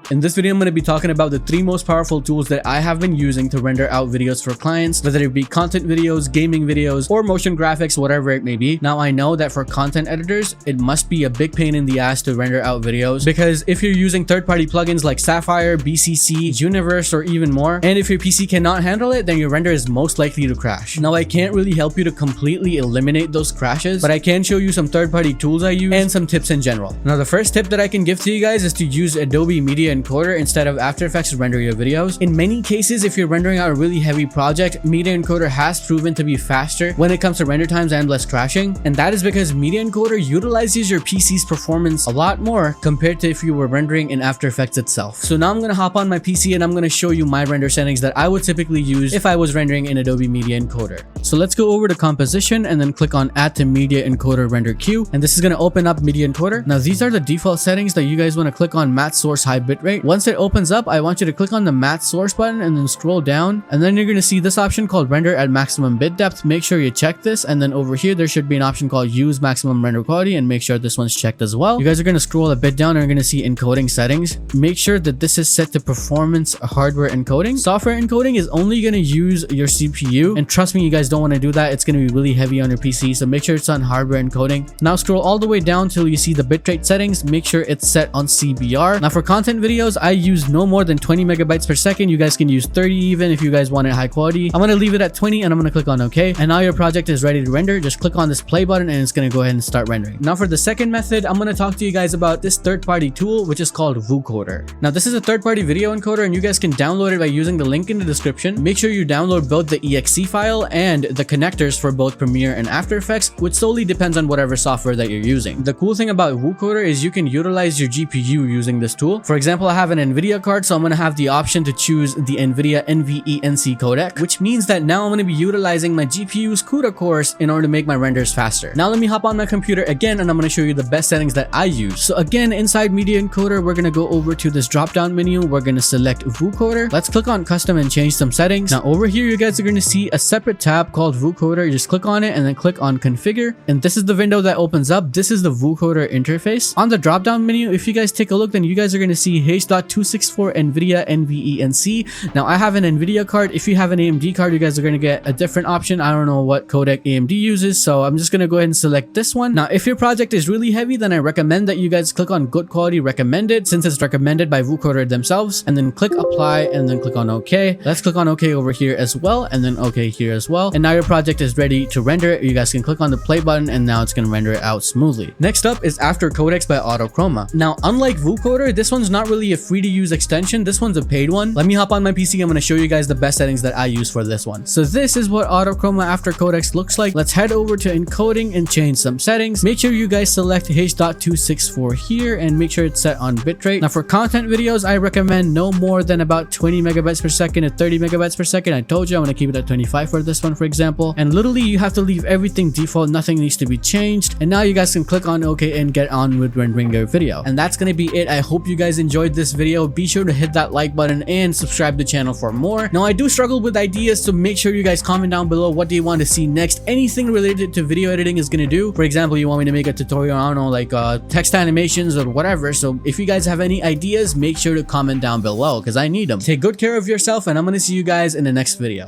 In this video, I'm going to be talking about the 3 most powerful tools that I have been using to render out videos for clients, whether it be content videos, gaming videos, or motion graphics, whatever it may be. Now, I know that for content editors, it must be a big pain in the ass to render out videos, because if you're using third-party plugins like Sapphire, BCC, Universe, or even more, and if your PC cannot handle it, then your render is most likely to crash. Now, I can't really help you to completely eliminate those crashes, but I can show you some third-party tools I use and some tips in general. Now, the first tip that I can give to you guys is to use Adobe Media Encoder instead of After Effects to render your videos. In many cases, if you're rendering out a really heavy project, Media Encoder has proven to be faster when it comes to render times and less crashing, and that is because Media Encoder utilizes your PC's performance a lot more compared to if you were rendering in After Effects itself. So now I'm going to hop on my PC and I'm going to show you my render settings that I would typically use if I was rendering in Adobe Media Encoder. So let's go over to composition and then click on add to Media Encoder render queue, and this is going to open up Media Encoder. Now these are the default settings that you guys want to click on: matte source, high bitrate. Once it opens up, I want you to click on the matte source button and then scroll down, and then you're going to see this option called render at maximum bit depth. Make sure you check this, and then over here there should be an option called use maximum render quality, and make sure this one's checked as well. You guys are going to scroll a bit down and you're going to see encoding settings. Make sure that this is set to performance hardware encoding. Software encoding is only going to use your CPU, and trust me, you guys don't want to do that. It's going to be really heavy on your PC, so make sure it's on hardware encoding. Now scroll all the way down till you see the bitrate settings. Make sure it's set on CBR. Now for content videos, I use no more than 20 megabytes per second. You guys can use 30 even if you guys want it high quality. I'm going to leave it at 20 and I'm going to click on OK. And now your project is ready to render. Just click on this play button and it's going to go ahead and start rendering. Now for the second method, I'm going to talk to you guys about this third-party tool, which is called Voukoder. Now this is a third-party video encoder and you guys can download it by using the link in the description. Make sure you download both the exe file and the connectors for both Premiere and After Effects, which solely depends on whatever software that you're using. The cool thing about Voukoder is you can utilize your GPU using this tool. For example, I have an NVIDIA card, so I'm going to have the option to choose the NVIDIA NVENC codec, which means that now I'm going to be utilizing my GPU's CUDA cores in order to make my renders faster. Now let me hop on my computer again and I'm going to show you the best settings that I use. So again, inside Media Encoder, we're going to go over to this drop-down menu. We're going to select Voukoder. Let's click on custom and change some settings. Now over here, you guys are going to see a separate tab called Voukoder. You just click on it and then click on configure, and this is the window that opens up. This is the Voukoder interface. On the drop-down menu, if you guys take a look, then you guys are going to see H.264 NVIDIA NVENC. Now I have an NVIDIA card. If you have an AMD card, you guys are going to get a different option. I don't know what codec AMD uses, so I'm just going to go ahead and select this one. Now if your project is really heavy, then I recommend that you guys click on good quality recommended, since it's recommended by Voukoder themselves, and then click apply and then click on OK. Let's click on OK over here as well, and then OK here as well, and now your project is ready to render it. You guys can click on the play button and now it's going to render it out smoothly. Next up is After Codecs by Autokroma. Now unlike Voukoder, this one's not really a free to use extension. This one's a paid one. Let me hop on my PC. I'm going to show you guys the best settings that I use for this one. So this is what Autokroma After Codecs looks like. Let's head over to encoding and change some settings. Make sure you guys select H.264 here and make sure it's set on bitrate. Now for content videos, I recommend no more than about 20 megabytes per second to 30 megabytes per second. I told you I'm going to keep it at 25 for this one, for example. And literally you have to leave everything default. Nothing needs to be changed. And now you guys can click on OK and get on with rendering your video. And that's going to be it. I hope you guys enjoyed this video. Be sure to hit that like button and subscribe to the channel for more. Now I do struggle with ideas, so make sure you guys comment down below what do you want to see next. Anything related to video editing is going to do. For example, you want me to make a tutorial, I don't know, like text animations or whatever. So if you guys have any ideas, make sure to comment down below because I need them. Take good care of yourself and I'm going to see you guys in the next video.